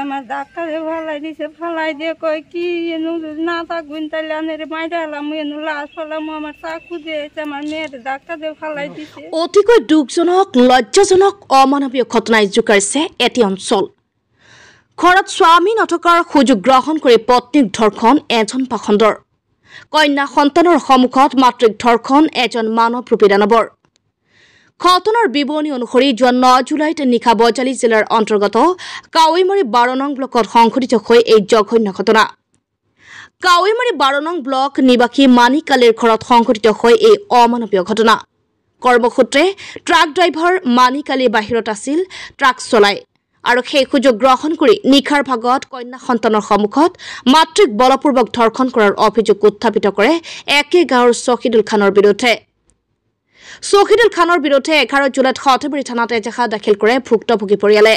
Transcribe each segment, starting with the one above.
আমার ডাক্তারে ফালাই দিছে, ফালাই দিয়ে কয় কি এনু না থাকবেন তাহলে আমি মাইরা হলাম, এনু লাশ ফেলাম, আমার চাকু দিয়েছে, আমার মেয়ের ডাক্তারে ফালাই দিছে। অতিকৈ দুখজনক লজ্জাজনক অমানৱীয় ঘটনাই জোকাৰিছে এটি অঞ্চল। ঘৰত স্বামী নথকাৰ সুযোগ গ্ৰহণ কৰি পত্নীক ধৰ্ষণ এজন পাখণ্ডৰ। কন্যা সন্তানৰ সন্মুখত মাতৃক ধৰ্ষণ এজন মানৱৰূপী দানৱৰ। ঘটনাৰ বিৱৰণী অনুসৰি যোৱা 9 জুলাইত নিশা বজালী জিলাৰ অন্তৰ্গত কাৱৈমাৰী 12 নং ব্লকত সংঘটিত হৈ এই জঘন্য ঘটনা। কাৱৈমাৰী 12 নং ব্লক নিবাসী মানিক আলীৰ ঘৰত সংঘটিত হৈ এই অমানৱীয় ঘটনা। কৰ্মসূত্ৰে ট্ৰাক ড্ৰাইভাৰ মানিক আলী বাহিৰত আছিল ট্ৰাক চলাই আৰু সেই সুযোগ গ্ৰহণ কৰি নিশাৰ ভাগত কন্যা সন্তানৰ সন্মুখত মাতৃক বলপূৰ্বক ধৰ্ষণ কৰাৰ অভিযোগ উত্থাপিত কৰে একে গাঁৱৰ চকিদুল খানৰ বিৰুদ্ধে। চকিদুল খানৰ বিৰুদ্ধে 11 জুলাইত সৰ্থেবাৰী থানাত এজাহাৰ দাখিল কৰে ভুক্তভোগী পৰিয়ালে।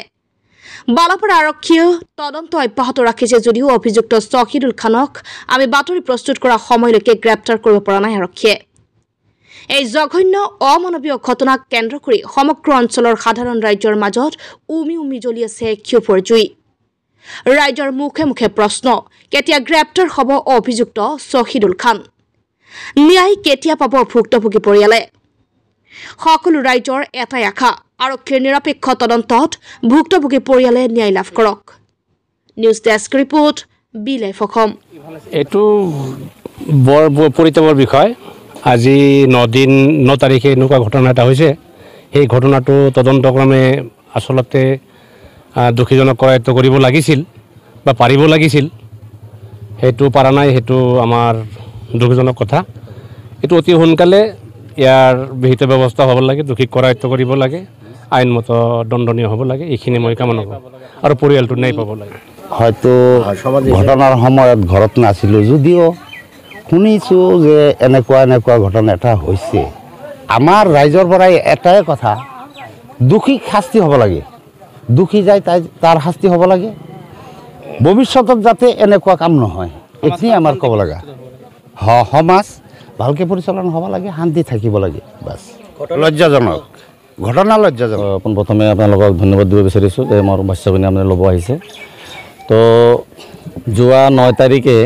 বালাপাৰা আৰক্ষীয়ে তদন্ত অব্যাহত ৰাখিছে যদিও অভিযুক্ত চকিদুল খানক আমি বাতৰি প্ৰস্তুত কৰা সময়লৈকে গ্ৰেপ্তাৰ কৰিব পৰা নাই আৰক্ষীয়ে। এই জঘন্য অমানৱীয় ঘটনাক কেন্দ্ৰ কৰি সমগ্ৰ অঞ্চলৰ সাধাৰণ ৰাইজৰ মাজত উমি উমি জ্বলি আছে ক্ষোভৰ জুই। ৰাইজৰ মুখে মুখে প্ৰশ্ন, কেতিয়া গ্ৰেপ্তাৰ হ'ব অভিযুক্ত চকিদুল খান? ন্যায় কেতিয়া পাব ভুক্তভোগী পৰিয়ালে? সকলো ৰাইজৰ এটাই আশা, আৰক্ষীৰ নিৰপেক্ষ তদন্তত ভুক্তভোগী পৰিয়ালে ন্যায় লাভ কৰক। News desk report, B life Assam. এইটো বৰ পৰিতাপৰ বিষয়। আজি 9 তাৰিখে এনেকুৱা ঘটনা এটা হৈছে। সেই ঘটনাটো তদন্তক্ৰমে আচলতে দোষীজনক কৰায়ত্ব কৰিব লাগিছিল বা পাৰিব লাগিছিল, সেইটো পৰা নাই। সেইটো আমাৰ দুখজনক কথা। এইটো অতি সোনকালে ইয়াৰ বিহিত ব্যৱস্থা হ'ব লাগে, দোষীক কৰায়ত্ব কৰিব লাগে, আইনমত দণ্ডনীয় হ'ব লাগে। এইখিনি মই কামনা কৰোঁ আৰু পৰিয়ালটো ন্যায় পাব লাগে। হয়তো ঘটনাৰ সময়ত ঘৰত নাছিলোঁ যদিও শুনিছোঁ যে এনেকুৱা ঘটনা এটা হৈছে। আমাৰ ৰাইজৰ পৰাই এটাই কথা, দোষীক শাস্তি হ'ব লাগে, দোষী যায় তাৰ শাস্তি হ'ব লাগে। ভৱিষ্যতত যাতে এনেকুৱা কাম নহয়, এইখিনি আমাৰ ক'ব লগা। সমাজ ভালকৈ পৰিচালনা হ'ব লাগে, শান্তি থাকিব লাগে, বাছ। লজ্জাজনক ঘটনা, লজ্জাজনক। পোনপ্ৰথমে আপোনালোকক ধন্যবাদ দিব বিচাৰিছোঁ যে মোৰ বাচ্চাজনী আপুনি ল'ব আহিছে। তো যোৱা 9 তাৰিখে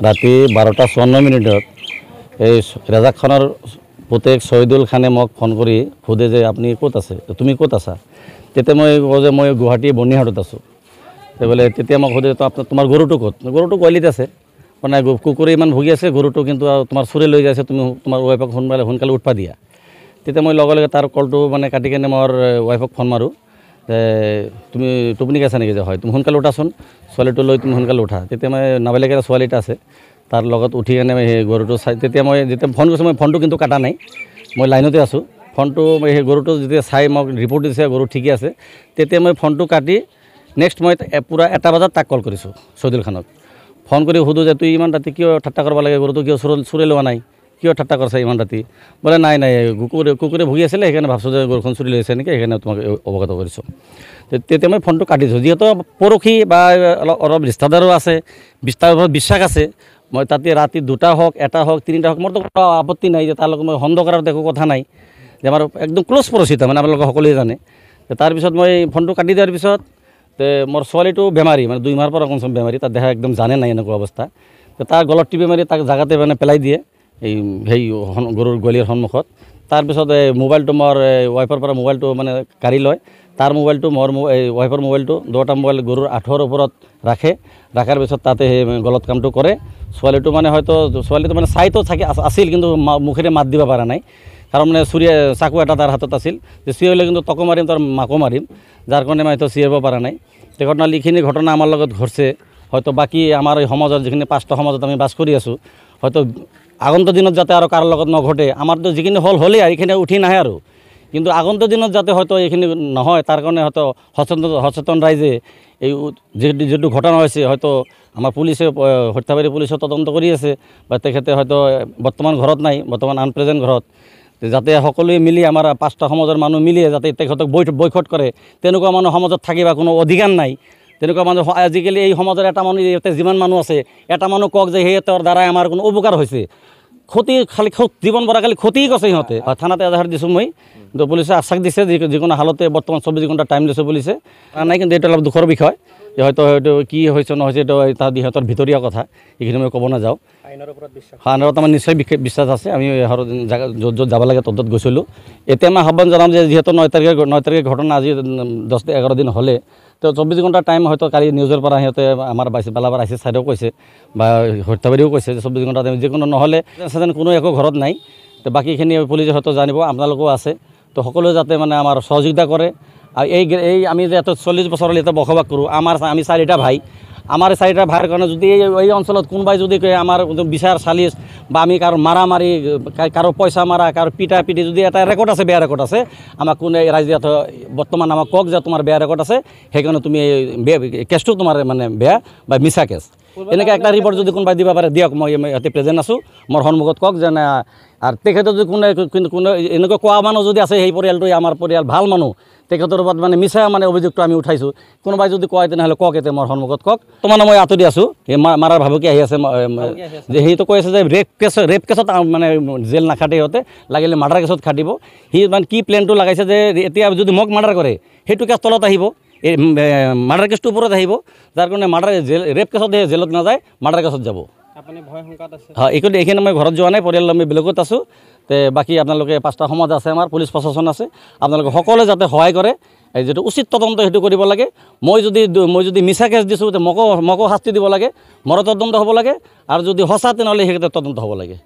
ৰাতি 12:54 এই ৰাজাক খানৰ পুতেক ছহিদুল খানে মোক ফোন কৰি সোধে যে আপুনি ক'ত আছে, তুমি ক'ত আছা? তেতিয়া মই কওঁ যে মই গুৱাহাটী বৰ্ণিহাটত আছোঁ। বোলে তেতিয়া মোক সোধে তোমাৰ গৰুটো ক'ত? গৰুটো কোৱালিত আছে, মানে কুকুৰে ইমান ভুগি আছে, গৰুটো কিন্তু তোমাৰ চুৰে লৈ যাইছে, তুমি তোমাৰ ৱাইফক সোনকালে উঠবা দিয়া। তেতিয়া মই লগে লগে তাৰ কলটো মানে কাটি কেনে মোৰ ৱাইফক ফোন মাৰোঁ যে তুমি টোপনি গৈছা নেকি? যে হয়, তুমি সোনকালে উঠাচোন, ছোৱালীটো লৈ তুমি সোনকালে উঠা। তেতিয়া মই নাবালিকা ছোৱালী এটা আছে, তাৰ লগত উঠি কেনে সেই গৰুটো চাই, তেতিয়া মই যেতিয়া ফোন কৰিছোঁ, মই ফোনটো কিন্তু কাটা নাই, মই লাইনতে আছোঁ। ফোনটো সেই গৰুটো যেতিয়া চাই মোক ৰিপৰ্ট দিছে গৰু ঠিকে আছে, তেতিয়া মই ফোনটো কাটি নেক্সট মই পূৰা 1 বজাত তাক কল কৰিছোঁ ছহিদুল খানক। ফোন কৰি সোধোঁ যে তুই ইমান ৰাতি কিয় ঠাট্টা কৰিব লাগে, গৰুটো কিয় চুৰে লোৱা নাই, কিয় ঠাট্টা কৰিছা ইমান ৰাতি? বোলে নাই কুকুৰে ভুগি আছিলে, সেইকাৰণে ভাবছোঁ যে গৰুখন চুৰি লৈছে নেকি, সেইকাৰণে তোমাক অৱগত কৰিছোঁ। তেতিয়া মই ফোনটো কাটিছোঁ। যিহেতু পৰহি বা অলপ ৰিষ্টাদাৰো আছে, বিশ্বাস আছে, মই তাতে ৰাতি 2টা হওক, 1টা হওক, 3টা হওক, মোৰতো কোনো আপত্তি নাই, যে তাৰ লগত মই সন্দেহ কৰাৰ একো কথা নাই, যে আমাৰ একদম ক্ল'জ পৰিচিত, মানে আপোনালোকে সকলোৱে জানে। তাৰপিছত মই ফোনটো কাটি দিয়াৰ পিছত মোৰ ছোৱালীটো বেমাৰী, মানে 2 মাহৰ পৰা কমচে বেমাৰী, তাৰ দেহা একদম জানে নাই এনেকুৱা অৱস্থা। তাৰ গলত টিপি মাৰি তাক জাগাতে মানে পেলাই দিয়ে সেই গৰুৰ গলিৰ সন্মুখত। তাৰপিছত মোবাইলটো মোৰ ৱাইফৰ পৰা মোবাইলটো মানে কাঢ়ি লয়, তাৰ মোবাইলটো মোৰ ৱাইফৰ মোবাইলটো, 2টা মোবাইল গৰুৰ আঁঠুৰ ওপৰত ৰাখাৰ পিছত তাতে সেই গলত কামটো কৰে। ছোৱালীটো মানে চাইতো আছিল, কিন্তু মুখেৰে মাত দিব পৰা নাই, কাৰণ মানে চাকু এটা তাৰ হাতত আছিল, যে চিঞৰিলে কিন্তু তকো মাৰিম, তাৰ মাকো মাৰিম, যাৰ কাৰণে মই হয়তো চিঞৰিব পৰা নাই। সেই এইখিনি ঘটনা আমাৰ লগত ঘটছে। হয়তো বাকী আমাৰ এই সমাজৰ যিখিনি 5টা সমাজত আমি বাস কৰি আছোঁ, হয়তো আগন্তুক দিনত যাতে আৰু কাৰো লগত নঘটে। আমাৰতো যিখিনি হ'লেই এইখিনি উঠি নাহে আৰু, কিন্তু আগন্তুক দিনত যাতে হয়তো এইখিনি নহয়, তাৰ কাৰণে হয়তো সচেতন ৰাইজে এই যিটো ঘটনা হৈছে, হয়তো আমাৰ পুলিচে, সৰ্থেবাৰী পুলিচে তদন্ত কৰি আছে, বা তেখেতে হয়তো বৰ্তমান ঘৰত নাই, বৰ্তমান আনপ্ৰেজেণ্ট ঘৰত, যাতে সকলোৱে মিলি আমাৰ 5টা সমাজৰ মানুহ মিলি যাতে তেখেতক বয়কট কৰে। তেনেকুৱা মানুহ সমাজত থাকিবা কোনো অধিকাৰ নাই। তেনেকুৱা মানুহ আজিকালি এই সমাজৰ এটা মানুহ, ইয়াতে যিমান মানুহ আছে, এটা মানুহ কওক যে সিহঁতৰ দ্বাৰাই আমাৰ কোনো উপকাৰ হৈছে, ক্ষতি খালি জীৱন ভৰা খালি ক্ষতি কৰিছে সিহঁতে। থানাতে এজাহাৰ দিছোঁ মই, কিন্তু পুলিচে আশ্বাস দিছে যিকোনো হালতে বৰ্তমান 24 ঘণ্টা টাইম দিছে পুলিচে নাই, কিন্তু এইটো অলপ দুখৰ বিষয়। হয়তো কি হৈছে নহৈছে এইটো তাত ইহঁতৰ ভিতৰীয়া কথা, এইখিনি মই ক'ব নাযাওঁ। আইনৰ ওপৰত আমাৰ নিশ্চয় বিশ্বাস আছে। আমি য'ত যাব লাগে ত'ত গৈছিলোঁ। এতিয়া মই আহ্বান জনাম যে যিহেতু 9 তাৰিখে ঘটনা, আজি 10-11 দিন হ'লে, তো 24 ঘণ্টা টাইম হয়তো কালি নিউজৰ পৰা সিহঁতে আমাৰ বালাবাৰ আইচি চাইডেও কৈছে বা সত্যাবাদীও কৈছে যে 24 ঘণ্টা টাইম যিকোনো নহ'লে কোনো একো ঘৰত নাই। তো বাকীখিনি পুলিচে হয়তো জানিব, আপোনালোকেও আছে। তো সকলোৱে যাতে মানে আমাৰ সহযোগিতা কৰে। আৰু এই আমি যে 40 বছৰলৈ ইয়াতে বসবাস কৰোঁ, আমি 4টা ভাই, আমাৰ 4টা ভাইৰ কাৰণে যদি এই অঞ্চলত কোনোবাই যদি আমাৰ বিচাৰ চালিচ বা আমি কাৰো মাৰি কাৰো পইচা মাৰা, কাৰো পিটি যদি এটা ৰেকৰ্ড আছে, বেয়া ৰেকৰ্ড আছে, আমাক কোনে ৰাইজে বৰ্তমান আমাক কওক যে তোমাৰ বেয়া ৰেকৰ্ড আছে, সেইকাৰণে তুমি কেছটো তোমাৰ মানে বেয়া বা মিছা কেছ, এনেকৈ একটা ৰিপৰ্ট যদি কোনোবাই দিব পাৰে দিয়ক। মই ইয়াতে প্ৰেজেণ্ট আছোঁ, মোৰ সন্মুখত কওক যে না। আৰু তেখেতে যদি কোনো এনেকুৱা কোৱা মানুহ যদি আছে, সেই পৰিয়ালটোৱে আমাৰ পৰিয়াল ভাল মানুহ, তেখেতৰ ওপৰত মানে মিছা মানে অভিযোগটো আমি উঠাইছোঁ। কোনোবাই যদি কয় তেনেহ'লে কওক, এতিয়া মোৰ সন্মুখত কওক। তোমাৰ মই আঁতৰি আছোঁ, এই মাৰাৰ ভাবুকি আহি আছে যে সেইটো কৈ আছে যে ৰেপ কেছত মানে জেল নাখাটে, সিহঁতে লাগিলে মাৰ্ডাৰ কেছত খাটিব। সি মানে কি প্লেনটো লগাইছে যে এতিয়া যদি মোক মাৰ্ডাৰ কৰে, সেইটো কেছ তলত আহিব, এই মাৰ্ডাৰ কেছটোৰ ওপৰত আহিব, যাৰ কাৰণে ৰেপ কেছত জেলত নাযায়, মাৰ্ডাৰ কেছত যাব। হয়, এইখিনি মই ঘৰত যোৱা নাই, পৰিয়াল আমি বেলেগত আছোঁ। বাকী আপোনালোকে 5টা সমাজ আছে, আমাৰ পুলিচ প্ৰশাসন আছে, আপোনালোকে সকলোৱে যাতে সহায় কৰে। এই যিটো উচিত তদন্ত সেইটো কৰিব লাগে। মই যদি মিছা কেছ দিছোঁ, মোকো শাস্তি দিব লাগে, মোৰ তদন্ত হ'ব লাগে। আৰু যদি সঁচা তেনেহ'লে সেই তদন্ত হ'ব লাগে।